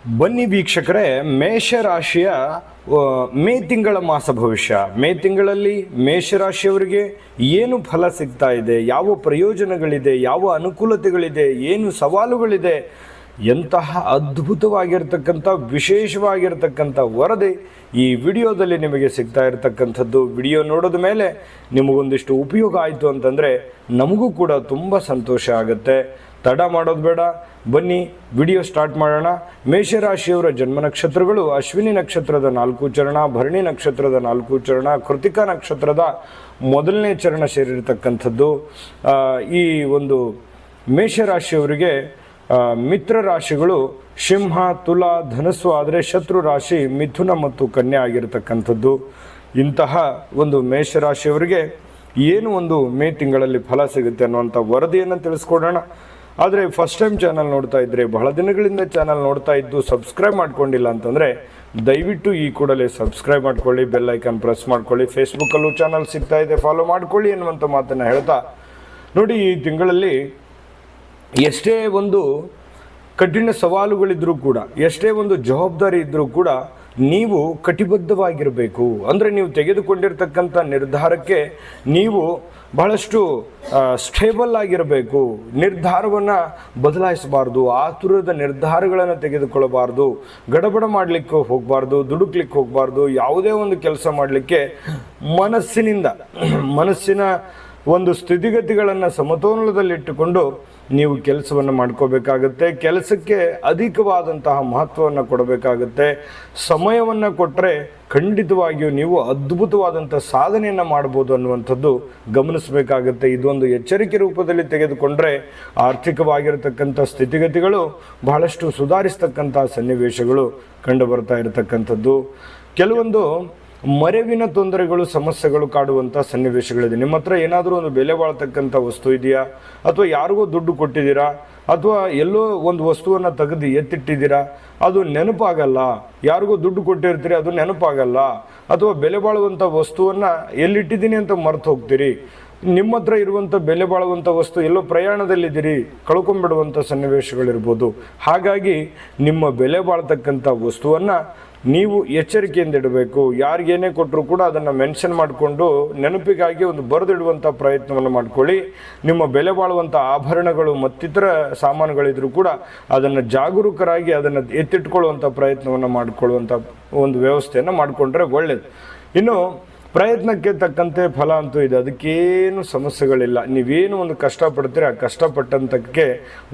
ಬನ್ನಿ ವೀಕ್ಷಕರೇ, ಮೇಷರಾಶಿಯ ಮೇ ತಿಂಗಳ ಮಾಸ ಭವಿಷ್ಯ. ಮೇ ತಿಂಗಳಲ್ಲಿ ಮೇಷರಾಶಿಯವರಿಗೆ ಏನು ಫಲ ಸಿಗ್ತಾ ಇದೆ, ಯಾವ ಪ್ರಯೋಜನಗಳಿದೆ, ಯಾವ ಅನುಕೂಲತೆಗಳಿದೆ, ಏನು ಸವಾಲುಗಳಿದೆ, ಎಂತಹ ಅದ್ಭುತವಾಗಿರ್ತಕ್ಕಂಥ ವಿಶೇಷವಾಗಿರ್ತಕ್ಕಂಥ ವರದಿ ಈ ವಿಡಿಯೋದಲ್ಲಿ ನಿಮಗೆ ಸಿಗ್ತಾ ಇರತಕ್ಕಂಥದ್ದು. ವಿಡಿಯೋ ನೋಡಿದ ಮೇಲೆ ನಿಮಗೊಂದಿಷ್ಟು ಉಪಯೋಗ ಆಯಿತು ಅಂತಂದರೆ ನಮಗೂ ಕೂಡ ತುಂಬ ಸಂತೋಷ ಆಗುತ್ತೆ. ತಡ ಮಾಡೋದು ಬೇಡ, ಬನ್ನಿ ವಿಡಿಯೋ ಸ್ಟಾರ್ಟ್ ಮಾಡೋಣ. ಮೇಷರಾಶಿಯವರ ಜನ್ಮ ನಕ್ಷತ್ರಗಳು ಅಶ್ವಿನಿ ನಕ್ಷತ್ರದ 4 ಚರಣ, ಭರಣಿ ನಕ್ಷತ್ರದ 4 ಚರಣ, ಕೃತಿಕಾ ನಕ್ಷತ್ರದ 1ನೇ ಚರಣ ಸೇರಿರ್ತಕ್ಕಂಥದ್ದು. ಈ ಒಂದು ಮೇಷರಾಶಿಯವರಿಗೆ ಮಿತ್ರ ರಾಶಿಗಳು ಸಿಂಹ, ತುಲಾ, ಧನಸ್ಸು ಆದರೆ ಶತ್ರು ರಾಶಿ ಮಿಥುನ ಮತ್ತು ಕನ್ಯಾ ಆಗಿರತಕ್ಕಂಥದ್ದು. ಇಂತಹ ಒಂದು ಮೇಷರಾಶಿಯವರಿಗೆ ಏನು ಒಂದು ಮೇ ತಿಂಗಳಲ್ಲಿ ಫಲ ಸಿಗುತ್ತೆ ಅನ್ನುವಂಥ ವರದಿಯನ್ನು ತಿಳಿಸ್ಕೊಡೋಣ. ಆದರೆ ಫಸ್ಟ್ ಟೈಮ್ ಚಾನಲ್ ನೋಡ್ತಾ ಇದ್ದರೆ, ಬಹಳ ದಿನಗಳಿಂದ ಚಾನಲ್ ನೋಡ್ತಾ ಇದ್ದು ಸಬ್ಸ್ಕ್ರೈಬ್ ಮಾಡ್ಕೊಂಡಿಲ್ಲ ಅಂತಂದರೆ ದಯವಿಟ್ಟು ಈ ಕೂಡಲೇ ಸಬ್ಸ್ಕ್ರೈಬ್ ಮಾಡ್ಕೊಳ್ಳಿ, ಬೆಲ್ ಐಕಾನ್ ಪ್ರೆಸ್ ಮಾಡ್ಕೊಳ್ಳಿ. ಫೇಸ್ಬುಕ್ಕಲ್ಲೂ ಚಾನಲ್ ಸಿಗ್ತಾ ಇದೆ, ಫಾಲೋ ಮಾಡ್ಕೊಳ್ಳಿ ಎನ್ನುವಂಥ ಮಾತನ್ನು ಹೇಳ್ತಾ, ನೋಡಿ ಈ ತಿಂಗಳಲ್ಲಿ ಎಷ್ಟೇ ಒಂದು ಕಠಿಣ ಸವಾಲುಗಳಿದ್ರೂ ಕೂಡ, ಎಷ್ಟೇ ಒಂದು ಜವಾಬ್ದಾರಿ ಇದ್ದರೂ ಕೂಡ ನೀವು ಕಟಿಬದ್ಧವಾಗಿರಬೇಕು. ಅಂದರೆ ನೀವು ತೆಗೆದುಕೊಂಡಿರ್ತಕ್ಕಂಥ ನಿರ್ಧಾರಕ್ಕೆ ನೀವು ಬಹಳಷ್ಟು ಸ್ಟೇಬಲ್ ಆಗಿರಬೇಕು. ನಿರ್ಧಾರವನ್ನು ಬದಲಾಯಿಸಬಾರ್ದು, ಆತುರದ ನಿರ್ಧಾರಗಳನ್ನು ತೆಗೆದುಕೊಳ್ಳಬಾರ್ದು, ಗಡಬಡ ಮಾಡಲಿಕ್ಕೆ ಹೋಗಬಾರ್ದು, ದುಡುಕ್ಲಿಕ್ಕೆ ಹೋಗಬಾರ್ದು. ಯಾವುದೇ ಒಂದು ಕೆಲಸ ಮಾಡಲಿಕ್ಕೆ ಮನಸ್ಸಿನ ಒಂದು ಸ್ಥಿತಿಗತಿಗಳನ್ನು ಸಮತೋಲನದಲ್ಲಿಟ್ಟುಕೊಂಡು ನೀವು ಕೆಲಸವನ್ನು ಮಾಡ್ಕೋಬೇಕಾಗತ್ತೆ. ಕೆಲಸಕ್ಕೆ ಅಧಿಕವಾದಂತಹ ಮಹತ್ವವನ್ನು ಕೊಡಬೇಕಾಗತ್ತೆ. ಸಮಯವನ್ನು ಕೊಟ್ಟರೆ ಖಂಡಿತವಾಗಿಯೂ ನೀವು ಅದ್ಭುತವಾದಂಥ ಸಾಧನೆಯನ್ನು ಮಾಡ್ಬೋದು ಅನ್ನುವಂಥದ್ದು ಗಮನಿಸಬೇಕಾಗತ್ತೆ. ಇದೊಂದು ಎಚ್ಚರಿಕೆ ರೂಪದಲ್ಲಿ ತೆಗೆದುಕೊಂಡ್ರೆ ಆರ್ಥಿಕವಾಗಿರತಕ್ಕಂಥ ಸ್ಥಿತಿಗತಿಗಳು ಬಹಳಷ್ಟು ಸುಧಾರಿಸ್ತಕ್ಕಂಥ ಸನ್ನಿವೇಶಗಳು ಕಂಡು ಬರ್ತಾ ಇರತಕ್ಕಂಥದ್ದು. ಕೆಲವೊಂದು ಮರೆವಿನ ತೊಂದರೆಗಳು, ಸಮಸ್ಯೆಗಳು ಕಾಡುವಂಥ ಸನ್ನಿವೇಶಗಳಿದೆ. ನಿಮ್ಮ ಹತ್ರ ಏನಾದರೂ ಒಂದು ಬೆಲೆ ಬಾಳ್ತಕ್ಕಂಥ ವಸ್ತು ಇದೆಯಾ, ಅಥವಾ ಯಾರಿಗೋ ದುಡ್ಡು ಕೊಟ್ಟಿದ್ದೀರಾ, ಅಥವಾ ಎಲ್ಲೋ ಒಂದು ವಸ್ತುವನ್ನು ತೆಗೆದು ಎತ್ತಿಟ್ಟಿದ್ದೀರಾ, ಅದು ನೆನಪಾಗಲ್ಲ. ಯಾರಿಗೋ ದುಡ್ಡು ಕೊಟ್ಟಿರ್ತೀರಿ, ಅದು ನೆನಪಾಗಲ್ಲ. ಅಥವಾ ಬೆಲೆ ಬಾಳುವಂಥ ವಸ್ತುವನ್ನು ಎಲ್ಲಿಟ್ಟಿದ್ದೀನಿ ಅಂತ ಮರೆತು ಹೋಗ್ತೀರಿ. ನಿಮ್ಮ ಹತ್ರ ಇರುವಂಥ ಬೆಲೆ ಬಾಳುವಂಥ ವಸ್ತು ಎಲ್ಲೋ ಪ್ರಯಾಣದಲ್ಲಿದ್ದೀರಿ, ಕಳ್ಕೊಂಡ್ಬಿಡುವಂಥ ಸನ್ನಿವೇಶಗಳಿರ್ಬೋದು. ಹಾಗಾಗಿ ನಿಮ್ಮ ಬೆಲೆ ಬಾಳ್ತಕ್ಕಂಥ ವಸ್ತುವನ್ನು ನೀವು ಎಚ್ಚರಿಕೆಯಿಂದ ಇಡಬೇಕು. ಯಾರಿಗೇನೇ ಕೊಟ್ಟರು ಕೂಡ ಅದನ್ನು ಮೆನ್ಷನ್ ಮಾಡಿಕೊಂಡು ನೆನಪಿಗಾಗಿ ಒಂದು ಬರೆದಿಡುವಂಥ ಪ್ರಯತ್ನವನ್ನು ಮಾಡಿಕೊಳ್ಳಿ. ನಿಮ್ಮ ಬೆಲೆ ಬಾಳುವಂಥ ಆಭರಣಗಳು ಮತ್ತಿತರ ಸಾಮಾನುಗಳಿದ್ರೂ ಕೂಡ ಅದನ್ನು ಜಾಗರೂಕರಾಗಿ ಅದನ್ನು ಎತ್ತಿಟ್ಕೊಳ್ಳುವಂಥ ಪ್ರಯತ್ನವನ್ನು ಮಾಡಿಕೊಳ್ಳುವಂಥ ಒಂದು ವ್ಯವಸ್ಥೆಯನ್ನು ಮಾಡಿಕೊಂಡ್ರೆ ಒಳ್ಳೆಯದು. ಇನ್ನು ಪ್ರಯತ್ನಕ್ಕೆ ತಕ್ಕಂತೆ ಫಲ ಅಂತೂ ಇದೆ, ಅದಕ್ಕೇನು ಸಮಸ್ಯೆಗಳಿಲ್ಲ. ನೀವೇನು ಒಂದು ಕಷ್ಟಪಡ್ತೀರಿ, ಆ ಕಷ್ಟಪಟ್ಟಂತಕ್ಕೆ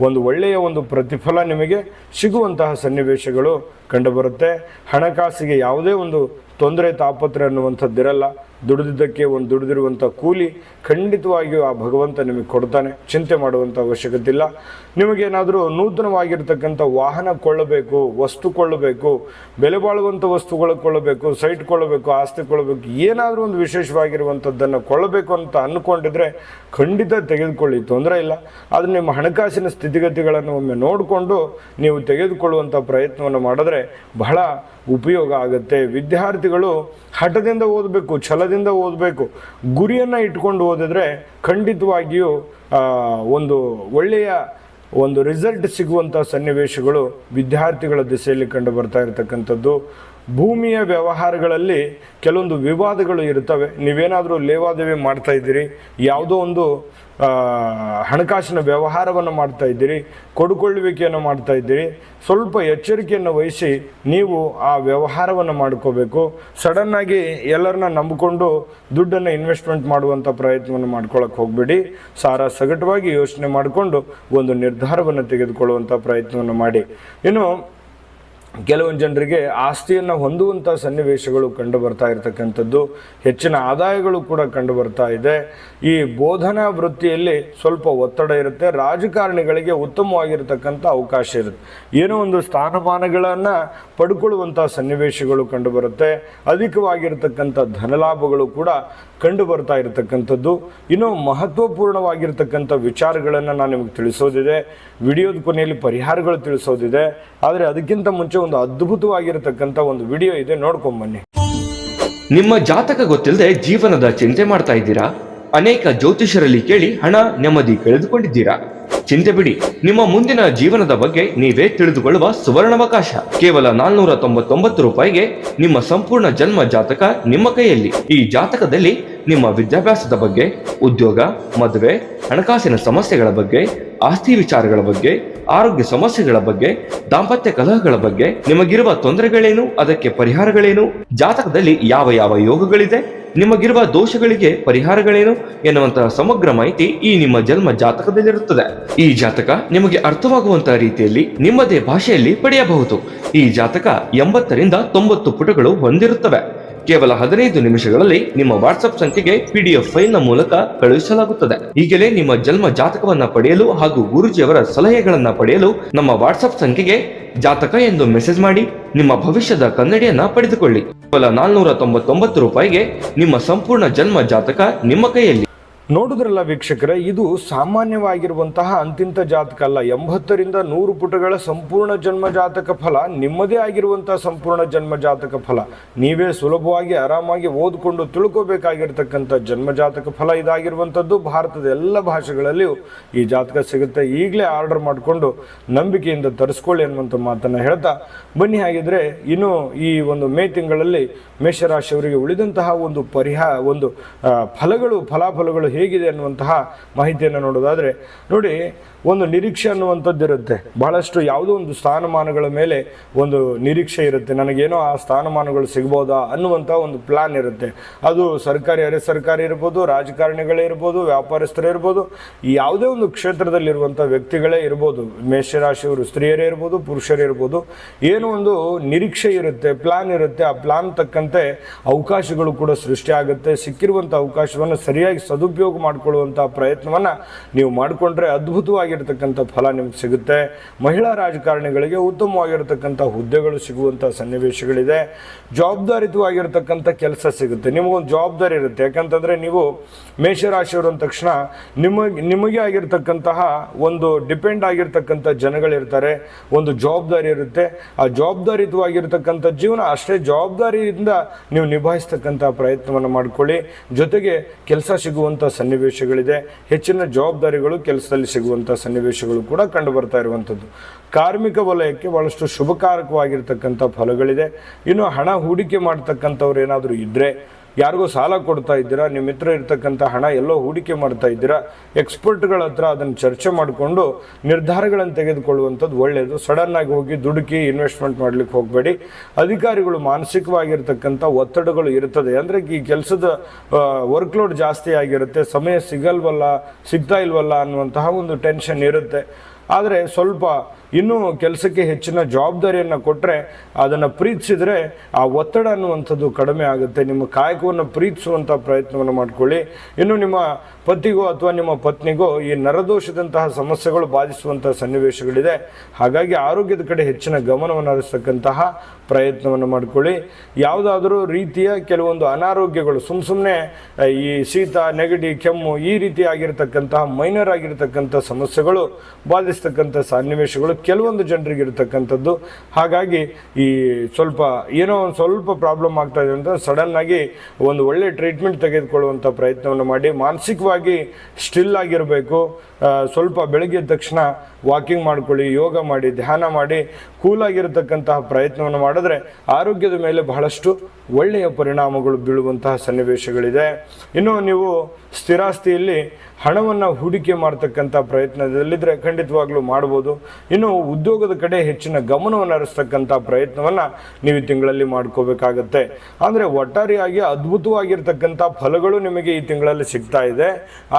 ಒಂದು ಒಳ್ಳೆಯ ಒಂದು ಪ್ರತಿಫಲ ನಿಮಗೆ ಸಿಗುವಂತಹ ಸನ್ನಿವೇಶಗಳು ಕಂಡುಬರುತ್ತೆ. ಹಣಕಾಸಿಗೆ ಯಾವುದೇ ಒಂದು ತೊಂದರೆ, ತಾಪತ್ರೆ ಅನ್ನುವಂಥದ್ದಿರಲ್ಲ. ದುಡಿದಿದ್ದಕ್ಕೆ ಒಂದು ದುಡಿದಿರುವಂಥ ಕೂಲಿ ಖಂಡಿತವಾಗಿಯೂ ಆ ಭಗವಂತ ನಿಮಗೆ ಕೊಡ್ತಾನೆ, ಚಿಂತೆ ಮಾಡುವಂಥ ಅವಶ್ಯಕತೆ ಇಲ್ಲ. ನಿಮಗೇನಾದರೂ ನೂತನವಾಗಿರ್ತಕ್ಕಂಥ ವಾಹನ ಕೊಳ್ಳಬೇಕು, ವಸ್ತು ಕೊಳ್ಳಬೇಕು, ಬೆಲೆ ಬಾಳುವಂಥ ವಸ್ತುಗಳು ಕೊಳ್ಳಬೇಕು, ಸೈಟ್ ಕೊಳ್ಳಬೇಕು, ಆಸ್ತಿ ಕೊಳ್ಳಬೇಕು, ಏನಾದರೂ ಒಂದು ವಿಶೇಷವಾಗಿರುವಂಥದ್ದನ್ನು ಕೊಳ್ಳಬೇಕು ಅಂತ ಅಂದ್ಕೊಂಡಿದ್ರೆ ಖಂಡಿತ ತೆಗೆದುಕೊಳ್ಳಿ, ತೊಂದರೆ ಇಲ್ಲ. ಆದರೆ ನಿಮ್ಮ ಹಣಕಾಸಿನ ಸ್ಥಿತಿಗತಿಗಳನ್ನು ಒಮ್ಮೆ ನೋಡಿಕೊಂಡು ನೀವು ತೆಗೆದುಕೊಳ್ಳುವಂಥ ಪ್ರಯತ್ನವನ್ನು ಮಾಡಿದ್ರೆ ಬಹಳ ಉಪಯೋಗ ಆಗುತ್ತೆ. ವಿದ್ಯಾರ್ಥಿಗಳು ಹಠದಿಂದ ಓದಬೇಕು, ಛಲದಿಂದ ಓದಬೇಕು. ಗುರಿಯನ್ನು ಇಟ್ಕೊಂಡು ಓದಿದ್ರೆ ಖಂಡಿತವಾಗಿಯೂ ಒಂದು ಒಳ್ಳೆಯ ಒಂದು ರಿಸಲ್ಟ್ ಸಿಗುವಂಥ ಸನ್ನಿವೇಶಗಳು ವಿದ್ಯಾರ್ಥಿಗಳ ದಿಸೆಯಲ್ಲಿ ಕಂಡು ಬರ್ತಾ ಇರತಕ್ಕಂಥದ್ದು. ಭೂಮಿಯ ವ್ಯವಹಾರಗಳಲ್ಲಿ ಕೆಲವೊಂದು ವಿವಾದಗಳು ಇರ್ತವೆ. ನೀವೇನಾದರೂ ಲೇವಾದೇವಿ ಮಾಡ್ತಾ ಇದ್ದೀರಿ, ಯಾವುದೋ ಒಂದು ಹಣಕಾಸಿನ ವ್ಯವಹಾರವನ್ನು ಮಾಡ್ತಾ ಇದ್ದೀರಿ, ಕೊಡುಕೊಳ್ಳುವಿಕೆಯನ್ನು ಮಾಡ್ತಾ ಇದ್ದೀರಿ, ಸ್ವಲ್ಪ ಎಚ್ಚರಿಕೆಯನ್ನು ವಹಿಸಿ ನೀವು ಆ ವ್ಯವಹಾರವನ್ನು ಮಾಡ್ಕೋಬೇಕು. ಸಡನ್ನಾಗಿ ಎಲ್ಲರನ್ನ ನಂಬಿಕೊಂಡು ದುಡ್ಡನ್ನು ಇನ್ವೆಸ್ಟ್ಮೆಂಟ್ ಮಾಡುವಂಥ ಪ್ರಯತ್ನವನ್ನು ಮಾಡ್ಕೊಳ್ಳೋಕೆ ಹೋಗಬೇಡಿ. ಸಗಟವಾಗಿ ಯೋಚನೆ ಮಾಡಿಕೊಂಡು ಒಂದು ನಿರ್ಧಾರವನ್ನು ತೆಗೆದುಕೊಳ್ಳುವಂಥ ಪ್ರಯತ್ನವನ್ನು ಮಾಡಿ. ಇನ್ನು ಕೆಲವೊಂದು ಜನರಿಗೆ ಆಸ್ತಿಯನ್ನು ಹೊಂದುವಂಥ ಸನ್ನಿವೇಶಗಳು ಕಂಡು ಬರ್ತಾ ಇರತಕ್ಕಂಥದ್ದು, ಹೆಚ್ಚಿನ ಆದಾಯಗಳು ಕೂಡ ಕಂಡು ಬರ್ತಾ ಇದೆ. ಈ ಬೋಧನಾ ವೃತ್ತಿಯಲ್ಲಿ ಸ್ವಲ್ಪ ಒತ್ತಡ ಇರುತ್ತೆ. ರಾಜಕಾರಣಿಗಳಿಗೆ ಉತ್ತಮವಾಗಿರತಕ್ಕಂಥ ಅವಕಾಶ ಇರುತ್ತೆ. ಏನೋ ಒಂದು ಸ್ಥಾನಮಾನಗಳನ್ನು ಪಡ್ಕೊಳ್ಳುವಂಥ ಸನ್ನಿವೇಶಗಳು ಕಂಡು ಬರುತ್ತೆ. ಅಧಿಕವಾಗಿರತಕ್ಕಂಥ ಧನಲಾಭಗಳು ಕೂಡ ಕಂಡು ಬರ್ತಾ ಇರತಕ್ಕಂಥದ್ದು. ಇನ್ನು ಮಹತ್ವಪೂರ್ಣವಾಗಿರ್ತಕ್ಕಂಥ ವಿಚಾರಗಳನ್ನು ನಾನು ನಿಮಗೆ ತಿಳಿಸೋದಿದೆ, ವಿಡಿಯೋದ ಕೊನೆಯಲ್ಲಿ ಪರಿಹಾರಗಳು ತಿಳಿಸೋದಿದೆ. ಆದರೆ ಅದಕ್ಕಿಂತ ಮುಂಚೆ ಒಂದು ಅದ್ಭುತವಾಗಿರತಕ್ಕಂಥ ಒಂದು ವಿಡಿಯೋ ಇದೆ, ನೋಡ್ಕೊಂಬನ್ನಿ. ನಿಮ್ಮ ಜಾತಕ ಗೊತ್ತಿಲ್ಲದೆ ಜೀವನದ ಚಿಂತೆ ಮಾಡ್ತಾ ಇದ್ದೀರಾ? ಅನೇಕ ಜ್ಯೋತಿಷರಲ್ಲಿ ಕೇಳಿ ಹಣ ನೆಮ್ಮದಿ ಕಳೆದುಕೊಂಡಿದ್ದೀರಾ? ಚಿಂತೆ ಬಿಡಿ, ನಿಮ್ಮ ಮುಂದಿನ ಜೀವನದ ಬಗ್ಗೆ ನೀವೇ ತಿಳಿದುಕೊಳ್ಳುವ ಸುವರ್ಣಾವಕಾಶ. ಕೇವಲ 499 ರೂಪಾಯಿಗೆ ನಿಮ್ಮ ಸಂಪೂರ್ಣ ಜನ್ಮ ಜಾತಕ ನಿಮ್ಮ ಕೈಯಲ್ಲಿ. ಈ ಜಾತಕದಲ್ಲಿ ನಿಮ್ಮ ವಿದ್ಯಾಭ್ಯಾಸದ ಬಗ್ಗೆ, ಉದ್ಯೋಗ, ಮದುವೆ, ಹಣಕಾಸಿನ ಸಮಸ್ಯೆಗಳ ಬಗ್ಗೆ, ಆಸ್ತಿ ವಿಚಾರಗಳ ಬಗ್ಗೆ, ಆರೋಗ್ಯ ಸಮಸ್ಯೆಗಳ ಬಗ್ಗೆ, ದಾಂಪತ್ಯ ಕಲಹಗಳ ಬಗ್ಗೆ, ನಿಮಗಿರುವ ತೊಂದರೆಗಳೇನು, ಅದಕ್ಕೆ ಪರಿಹಾರಗಳೇನು, ಜಾತಕದಲ್ಲಿ ಯಾವ ಯಾವ ಯೋಗಗಳಿದೆ, ನಿಮಗಿರುವ ದೋಷಗಳಿಗೆ ಪರಿಹಾರಗಳೇನು ಎನ್ನುವಂತಹ ಸಮಗ್ರ ಮಾಹಿತಿ ಈ ನಿಮ್ಮ ಜನ್ಮ ಜಾತಕದಲ್ಲಿರುತ್ತದೆ. ಈ ಜಾತಕ ನಿಮಗೆ ಅರ್ಥವಾಗುವಂತಹ ರೀತಿಯಲ್ಲಿ ನಿಮ್ಮದೇ ಭಾಷೆಯಲ್ಲಿ ಪಡೆಯಬಹುದು. ಈ ಜಾತಕ 80 ರಿಂದ 90 ಪುಟಗಳು ಹೊಂದಿರುತ್ತವೆ. ಕೇವಲ 15 ನಿಮಿಷಗಳಲ್ಲಿ ನಿಮ್ಮ ವಾಟ್ಸ್ಆಪ್ ಸಂಖ್ಯೆಗೆ PDF ಫೈಲ್ ನ ಮೂಲಕ ಕಳುಹಿಸಲಾಗುತ್ತದೆ. ಈಗಲೇ ನಿಮ್ಮ ಜನ್ಮ ಜಾತಕವನ್ನ ಪಡೆಯಲು ಹಾಗೂ ಗುರುಜಿಯವರ ಸಲಹೆಗಳನ್ನ ಪಡೆಯಲು ನಮ್ಮ ವಾಟ್ಸ್ಆಪ್ ಸಂಖ್ಯೆಗೆ ಜಾತಕ ಎಂದು ಮೆಸೇಜ್ ಮಾಡಿ ನಿಮ್ಮ ಭವಿಷ್ಯದ ಕನ್ನಡಿಯನ್ನ ಪಡೆದುಕೊಳ್ಳಿ. ಕೇವಲ 499 ರೂಪಾಯಿಗೆ ನಿಮ್ಮ ಸಂಪೂರ್ಣ ಜನ್ಮ ಜಾತಕ ನಿಮ್ಮ ಕೈಯಲ್ಲಿ. ನೋಡುದ್ರಲ್ಲ ವೀಕ್ಷಕರೇ, ಇದು ಸಾಮಾನ್ಯವಾಗಿರುವಂತಹ ಅಂತಿಂತ ಜಾತಕ ಅಲ್ಲ. 80 ರಿಂದ 100 ಪುಟಗಳ ಸಂಪೂರ್ಣ ಜನ್ಮ ಜಾತಕ ಫಲ, ನಿಮ್ಮದೇ ಆಗಿರುವಂತಹ ಸಂಪೂರ್ಣ ಜನ್ಮ ಜಾತಕ ಫಲ, ನೀವೇ ಸುಲಭವಾಗಿ ಆರಾಮಾಗಿ ಓದ್ಕೊಂಡು ತಿಳ್ಕೋಬೇಕಾಗಿರ್ತಕ್ಕಂಥ ಜನ್ಮ ಜಾತಕ ಫಲ ಇದಾಗಿರುವಂಥದ್ದು. ಭಾರತದ ಎಲ್ಲ ಭಾಷೆಗಳಲ್ಲಿಯೂ ಈ ಜಾತಕ ಸಿಗುತ್ತೆ. ಈಗಲೇ ಆರ್ಡರ್ ಮಾಡಿಕೊಂಡು ನಂಬಿಕೆಯಿಂದ ತರಿಸ್ಕೊಳ್ಳಿ ಅನ್ನುವಂಥ ಮಾತನ್ನು ಹೇಳ್ತಾ ಬನ್ನಿ. ಹಾಗಿದ್ರೆ ಇನ್ನು ಈ ಒಂದು ಮೇ ತಿಂಗಳಲ್ಲಿ ಮೇಷರಾಶಿಯವರಿಗೆ ಉಳಿದಂತಹ ಒಂದು ಫಲಾಫಲಗಳು ಹೇಗಿದೆ ಅನ್ನುವಂತಹ ಮಾಹಿತಿಯನ್ನು ನೋಡೋದಾದರೆ, ನೋಡಿ, ಒಂದು ನಿರೀಕ್ಷೆ ಅನ್ನುವಂಥದ್ದು ಇರುತ್ತೆ. ಬಹಳಷ್ಟು ಯಾವುದೋ ಒಂದು ಸ್ಥಾನಮಾನಗಳ ಮೇಲೆ ಒಂದು ನಿರೀಕ್ಷೆ ಇರುತ್ತೆ. ನನಗೇನೋ ಆ ಸ್ಥಾನಮಾನಗಳು ಸಿಗ್ಬೋದಾ ಅನ್ನುವಂಥ ಒಂದು ಪ್ಲಾನ್ ಇರುತ್ತೆ. ಅದು ಸರ್ಕಾರಿ, ಅರೆ ಸರ್ಕಾರಿ ಇರ್ಬೋದು, ರಾಜಕಾರಣಿಗಳೇ ಇರ್ಬೋದು, ವ್ಯಾಪಾರಸ್ಥರೇ ಇರ್ಬೋದು, ಯಾವುದೇ ಒಂದು ಕ್ಷೇತ್ರದಲ್ಲಿರುವಂಥ ವ್ಯಕ್ತಿಗಳೇ ಇರ್ಬೋದು, ಮೇಷರಾಶಿಯವರು ಸ್ತ್ರೀಯರೇ ಇರ್ಬೋದು, ಪುರುಷರೇ ಇರ್ಬೋದು, ಏನೋ ಒಂದು ನಿರೀಕ್ಷೆ ಇರುತ್ತೆ, ಪ್ಲಾನ್ ಇರುತ್ತೆ. ಆ ಪ್ಲಾನ್ ತಕ್ಕಂತೆ ಅವಕಾಶಗಳು ಕೂಡ ಸೃಷ್ಟಿ ಆಗುತ್ತೆ. ಸಿಕ್ಕಿರುವಂಥ ಅವಕಾಶವನ್ನು ಸರಿಯಾಗಿ ಸದುಪಯೋಗ ಮಾಡಿಕೊಳ್ಳುವಂಥ ಪ್ರಯತ್ನವನ್ನು ನೀವು ಮಾಡಿಕೊಂಡ್ರೆ ಅದ್ಭುತವಾಗಿರ್ತಕ್ಕಂಥ ಫಲ ನಿಮ್ಗೆ ಸಿಗುತ್ತೆ. ಮಹಿಳಾ ರಾಜಕಾರಣಿಗಳಿಗೆ ಉತ್ತಮವಾಗಿರ್ತಕ್ಕಂಥ ಹುದ್ದೆಗಳು ಸಿಗುವಂಥ ಸನ್ನಿವೇಶಗಳಿದೆ. ಜವಾಬ್ದಾರಿತವಾಗಿರ್ತಕ್ಕಂಥ ಕೆಲಸ ಸಿಗುತ್ತೆ. ನಿಮಗೊಂದು ಜವಾಬ್ದಾರಿ ಇರುತ್ತೆ. ಯಾಕಂತಂದರೆ ನೀವು ಮೇಷರಾಶಿಯವರು ಅಂದ ತಕ್ಷಣ ನಿಮಗೆ ಆಗಿರ್ತಕ್ಕಂತಹ ಒಂದು ಡಿಪೆಂಡ್ ಆಗಿರ್ತಕ್ಕಂಥ ಜನಗಳಿರ್ತಾರೆ. ಒಂದು ಜವಾಬ್ದಾರಿ ಇರುತ್ತೆ. ಆ ಜವಾಬ್ದಾರಿತವಾಗಿರ್ತಕ್ಕಂಥ ಜೀವನ ಅಷ್ಟೇ ಜವಾಬ್ದಾರಿಯಿಂದ ನೀವು ನಿಭಾಯಿಸ್ತಕ್ಕಂಥ ಪ್ರಯತ್ನವನ್ನು ಮಾಡಿಕೊಳ್ಳಿ. ಜೊತೆಗೆ ಕೆಲಸ ಸಿಗುವಂಥ ಸನ್ನಿವೇಶಗಳಿದೆ. ಹೆಚ್ಚಿನ ಜವಾಬ್ದಾರಿಗಳು ಕೆಲಸದಲ್ಲಿ ಸಿಗುವಂಥ ಸನ್ನಿವೇಶಗಳು ಕೂಡ ಕಂಡು ಬರ್ತಾ ಇರುವಂಥದ್ದು. ಕಾರ್ಮಿಕ ವಲಯಕ್ಕೆ ಬಹಳಷ್ಟು ಶುಭಕಾರಕವಾಗಿರ್ತಕ್ಕಂಥ ಫಲಗಳಿದೆ. ಇನ್ನು ಹಣ ಹೂಡಿಕೆ ಮಾಡ್ತಕ್ಕಂಥವ್ರು ಏನಾದರೂ ಇದ್ದರೆ, ಯಾರಿಗೂ ಸಾಲ ಕೊಡ್ತಾ ಇದ್ದೀರಾ, ನಿಮ್ಮ ಮಿತ್ರ ಇರ್ತಕ್ಕಂಥ ಹಣ ಎಲ್ಲೋ ಹೂಡಿಕೆ ಮಾಡ್ತಾ ಇದ್ದೀರಾ, ಎಕ್ಸ್ಪರ್ಟ್ಗಳ ಹತ್ರ ಅದನ್ನು ಚರ್ಚೆ ಮಾಡಿಕೊಂಡು ನಿರ್ಧಾರಗಳನ್ನು ತೆಗೆದುಕೊಳ್ಳುವಂಥದ್ದು ಒಳ್ಳೆಯದು. ಸಡನ್ನಾಗಿ ಹೋಗಿ ದುಡುಕಿ ಇನ್ವೆಸ್ಟ್ಮೆಂಟ್ ಮಾಡಲಿಕ್ಕೆ ಹೋಗಬೇಡಿ. ಅಧಿಕಾರಿಗಳು ಮಾನಸಿಕವಾಗಿರ್ತಕ್ಕಂಥ ಒತ್ತಡಗಳು ಇರ್ತದೆ. ಅಂದರೆ ಈ ಕೆಲಸದ ವರ್ಕ್ಲೋಡ್ ಜಾಸ್ತಿ ಆಗಿರುತ್ತೆ, ಸಮಯ ಸಿಗ್ತಾ ಇಲ್ವಲ್ಲ ಅನ್ನುವಂತಹ ಒಂದು ಟೆನ್ಷನ್ ಇರುತ್ತೆ. ಆದರೆ ಸ್ವಲ್ಪ ಇನ್ನೂ ಕೆಲಸಕ್ಕೆ ಹೆಚ್ಚಿನ ಜವಾಬ್ದಾರಿಯನ್ನು ಕೊಟ್ಟರೆ, ಅದನ್ನು ಪ್ರೀತಿಸಿದರೆ ಆ ಒತ್ತಡ ಅನ್ನುವಂಥದ್ದು ಕಡಿಮೆ ಆಗುತ್ತೆ. ನಿಮ್ಮ ಕಾಯಕವನ್ನು ಪ್ರೀತಿಸುವಂಥ ಪ್ರಯತ್ನವನ್ನು ಮಾಡಿಕೊಳ್ಳಿ. ಇನ್ನು ನಿಮ್ಮ ಪತಿಗೋ ಅಥವಾ ನಿಮ್ಮ ಪತ್ನಿಗೋ ಈ ನರದೋಷದಂತಹ ಸಮಸ್ಯೆಗಳು ಬಾಧಿಸುವಂಥ ಸನ್ನಿವೇಶಗಳಿದೆ. ಹಾಗಾಗಿ ಆರೋಗ್ಯದ ಕಡೆ ಹೆಚ್ಚಿನ ಗಮನವನ್ನು ಹರಿಸ್ತಕ್ಕಂತಹ ಪ್ರಯತ್ನವನ್ನು ಮಾಡಿಕೊಳ್ಳಿ. ಯಾವುದಾದರೂ ರೀತಿಯ ಕೆಲವೊಂದು ಅನಾರೋಗ್ಯಗಳು, ಸುಮ್ಮನೆ ಈ ಶೀತ, ನೆಗಡಿ, ಕೆಮ್ಮು ಈ ರೀತಿ ಆಗಿರ್ತಕ್ಕಂತಹ ಮೈನರ್ ಆಗಿರ್ತಕ್ಕಂಥ ಸಮಸ್ಯೆಗಳು ಬಾಧಿಸ್ತಕ್ಕಂಥ ಸನ್ನಿವೇಶಗಳು ಕೆಲವೊಂದು ಜನರಿಗೆ ಇರತಕ್ಕಂಥದ್ದು. ಹಾಗಾಗಿ ಈ ಏನೋ ಒಂದು ಸ್ವಲ್ಪ ಪ್ರಾಬ್ಲಮ್ ಆಗ್ತಾ ಇದೆ ಅಂತ ಸಡನ್ನಾಗಿ ಒಂದು ಒಳ್ಳೆ ಟ್ರೀಟ್ಮೆಂಟ್ ತೆಗೆದುಕೊಳ್ಳುವಂಥ ಪ್ರಯತ್ನವನ್ನು ಮಾಡಿ. ಮಾನಸಿಕವಾಗಿ ಸ್ಟಿಲ್ ಆಗಿರಬೇಕು. ಸ್ವಲ್ಪ ಬೆಳಗ್ಗೆ ಎದ್ದ ತಕ್ಷಣ ವಾಕಿಂಗ್ ಮಾಡ್ಕೊಳ್ಳಿ, ಯೋಗ ಮಾಡಿ, ಧ್ಯಾನ ಮಾಡಿ, ಕೂಲಾಗಿರತಕ್ಕಂತಹ ಪ್ರಯತ್ನವನ್ನು ಮಾಡಿದ್ರೆ ಆರೋಗ್ಯದ ಮೇಲೆ ಬಹಳಷ್ಟು ಒಳ್ಳೆಯ ಪರಿಣಾಮಗಳು ಬೀಳುವಂತಹ ಸನ್ನಿವೇಶಗಳಿದೆ. ಇನ್ನು ನೀವು ಸ್ಥಿರಾಸ್ತಿಯಲ್ಲಿ ಹಣವನ್ನು ಹೂಡಿಕೆ ಮಾಡ್ತಕ್ಕಂಥ ಪ್ರಯತ್ನದಲ್ಲಿದ್ದರೆ ಖಂಡಿತವಾಗ್ಲೂ ಮಾಡ್ಬೋದು. ಇನ್ನು ಉದ್ಯೋಗದ ಕಡೆ ಹೆಚ್ಚಿನ ಗಮನವನ್ನು ಹರಿಸ್ತಕ್ಕಂಥ ಪ್ರಯತ್ನವನ್ನು ನೀವು ಈ ತಿಂಗಳಲ್ಲಿ ಮಾಡ್ಕೋಬೇಕಾಗತ್ತೆ. ಅಂದರೆ ಒಟ್ಟಾರೆಯಾಗಿ ಅದ್ಭುತವಾಗಿರ್ತಕ್ಕಂಥ ಫಲಗಳು ನಿಮಗೆ ಈ ತಿಂಗಳಲ್ಲಿ ಸಿಗ್ತಾ ಇದೆ.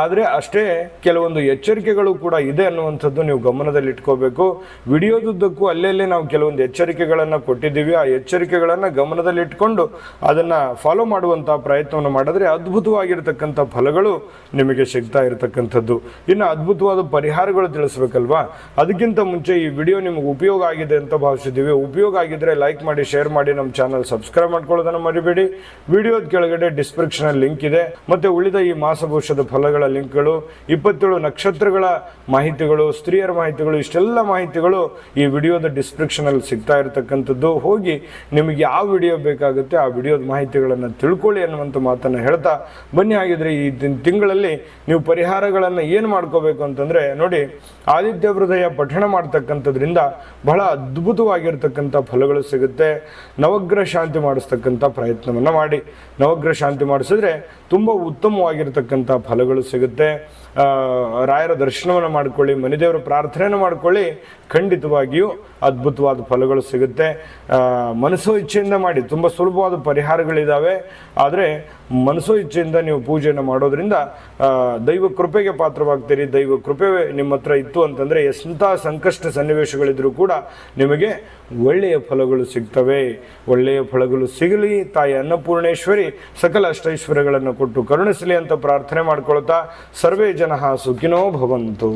ಆದರೆ ಅಷ್ಟೇ ಕೆಲವೊಂದು ಎಚ್ಚರಿಕೆಗಳು ಕೂಡ ಇದೆ ಅನ್ನುವಂಥದ್ದು ನೀವು ಗಮನದಲ್ಲಿ ಇಟ್ಕೋಬೇಕು. ವಿಡಿಯೋದುದ್ದಕ್ಕೂ ಅಲ್ಲೇ ನಾವು ಕೆಲವೊಂದು ಎಚ್ಚರಿಕೆಗಳನ್ನು ಕೊಟ್ಟಿದ್ದೀವಿ. ಆ ಎಚ್ಚರಿಕೆಗಳನ್ನು ಗಮನದಲ್ಲಿ ಇಟ್ಕೊಂಡು ಅದನ್ನು ಫಾಲೋ ಮಾಡುವಂಥ ಪ್ರಯತ್ನವನ್ನು ಮಾಡಿದ್ರೆ ಅದ್ಭುತವಾಗಿರ್ತಕ್ಕಂಥ ಫಲಗಳು ನಿಮಗೆ ಸಿಗ್ತಾ ಇರತಕ್ಕಂಥದ್ದು. ಇನ್ನು ಅದ್ಭುತವಾದ ಪರಿಹಾರಗಳು ತಿಳಿಸ್ಬೇಕಲ್ವಾ? ಅದಕ್ಕಿಂತ ಮುಂಚೆ ಈ ವಿಡಿಯೋ ನಿಮಗೆ ಉಪಯೋಗ ಆಗಿದೆ ಅಂತ ಭಾವಿಸಿದ್ದೀವಿ. ಉಪಯೋಗ ಆಗಿದ್ರೆ ಲೈಕ್ ಮಾಡಿ, ಶೇರ್ ಮಾಡಿ, ನಮ್ಮ ಚಾನಲ್ ಸಬ್ಸ್ಕ್ರೈಬ್ ಮಾಡ್ಕೊಳ್ಳೋದನ್ನು ಮರಿಬೇಡಿ. ವಿಡಿಯೋದ ಕೆಳಗಡೆ ಡಿಸ್ಕ್ರಿಪ್ಷನ್ ಲಿಂಕ್ ಇದೆ. ಮತ್ತೆ ಉಳಿದ ಈ ಮಾಸಭವಿಷ್ಯದ ಫಲಗಳ ಲಿಂಕ್ಗಳು, 27 ನಕ್ಷತ್ರಗಳ ಮಾಹಿತಿಗಳು, ಸ್ತ್ರೀಯರ ಮಾಹಿತಿಗಳು, ಇಷ್ಟೆಲ್ಲ ಮಾಹಿತಿಗಳು ಈ ವಿಡಿಯೋದ ಡಿಸ್ಕ್ರಿಪ್ಷನ್ ಡಿಸ್ಕ್ರಿಪ್ಷನಲ್ಲಿ ಸಿಗ್ತಾ ಇರತಕ್ಕಂಥದ್ದು. ಹೋಗಿ ನಿಮಗೆ ಯಾವ ವಿಡಿಯೋ ಬೇಕಾಗುತ್ತೆ ಆ ವಿಡಿಯೋದ ಮಾಹಿತಿಗಳನ್ನು ತಿಳ್ಕೊಳ್ಳಿ ಅನ್ನುವಂಥ ಮಾತನ್ನು ಹೇಳ್ತಾ ಬನ್ನಿ. ಆಗಿದ್ರೆ ಈ ತಿಂಗಳಲ್ಲಿ ನೀವು ಪರಿಹಾರಗಳನ್ನು ಏನು ಮಾಡ್ಕೋಬೇಕು ಅಂತಂದರೆ ನೋಡಿ, ಆದಿತ್ಯ ಹೃದಯ ಪಠಣ ಮಾಡ್ತಕ್ಕಂಥದ್ರಿಂದ ಬಹಳ ಅದ್ಭುತವಾಗಿರ್ತಕ್ಕಂಥ ಫಲಗಳು ಸಿಗುತ್ತೆ. ನವಗ್ರಹ ಶಾಂತಿ ಮಾಡಿಸ್ತಕ್ಕಂಥ ಪ್ರಯತ್ನವನ್ನು ಮಾಡಿ. ನವಗ್ರಹ ಶಾಂತಿ ಮಾಡಿಸಿದ್ರೆ ತುಂಬ ಉತ್ತಮವಾಗಿರ್ತಕ್ಕಂಥ ಫಲಗಳು ಸಿಗುತ್ತೆ. ರಾಯರ ದರ್ಶನವನ್ನು ಮಾಡ್ಕೊಳ್ಳಿ, ಮನೆದೇವರ ಪ್ರಾರ್ಥನೆಯನ್ನು ಮಾಡ್ಕೊಳ್ಳಿ, ಖಂಡಿತವಾಗಿಯೂ ಅದ್ಭುತವಾದ ಫಲಗಳು ಸಿಗುತ್ತೆ. ಮನಸ್ಸೋ ಇಚ್ಛೆಯಿಂದ ಮಾಡಿ. ತುಂಬ ಸುಲಭವಾದ ಪರಿಹಾರಗಳಿದ್ದಾವೆ, ಆದರೆ ಮನಸ್ಸೋ ಇಚ್ಛೆಯಿಂದ ನೀವು ಪೂಜೆಯನ್ನು ಮಾಡೋದ್ರಿಂದ ದೈವ ಕೃಪೆಗೆ ಪಾತ್ರವಾಗ್ತೀರಿ. ದೈವ ಕೃಪೆ ನಿಮ್ಮ ಹತ್ರ ಇತ್ತು ಅಂತಂದರೆ ಎಂಥ ಸಂಕಷ್ಟ ಸನ್ನಿವೇಶಗಳಿದ್ರೂ ಕೂಡ ನಿಮಗೆ ಒಳ್ಳೆಯ ಫಲಗಳು ಸಿಗ್ತವೆ. ಒಳ್ಳೆಯ ಫಲಗಳು ಸಿಗಲಿ, ತಾಯಿ ಅನ್ನಪೂರ್ಣೇಶ್ವರಿ ಸಕಲ ಅಷ್ಟೈಶ್ವರ್ಯಗಳನ್ನು ಕೊಟ್ಟು ಕರುಣಿಸಲಿ ಅಂತ ಪ್ರಾರ್ಥನೆ ಮಾಡ್ಕೊಳ್ತಾ ಸರ್ವೇ ಜನಃ ಸುಖಿನೋ ಭವಂತು.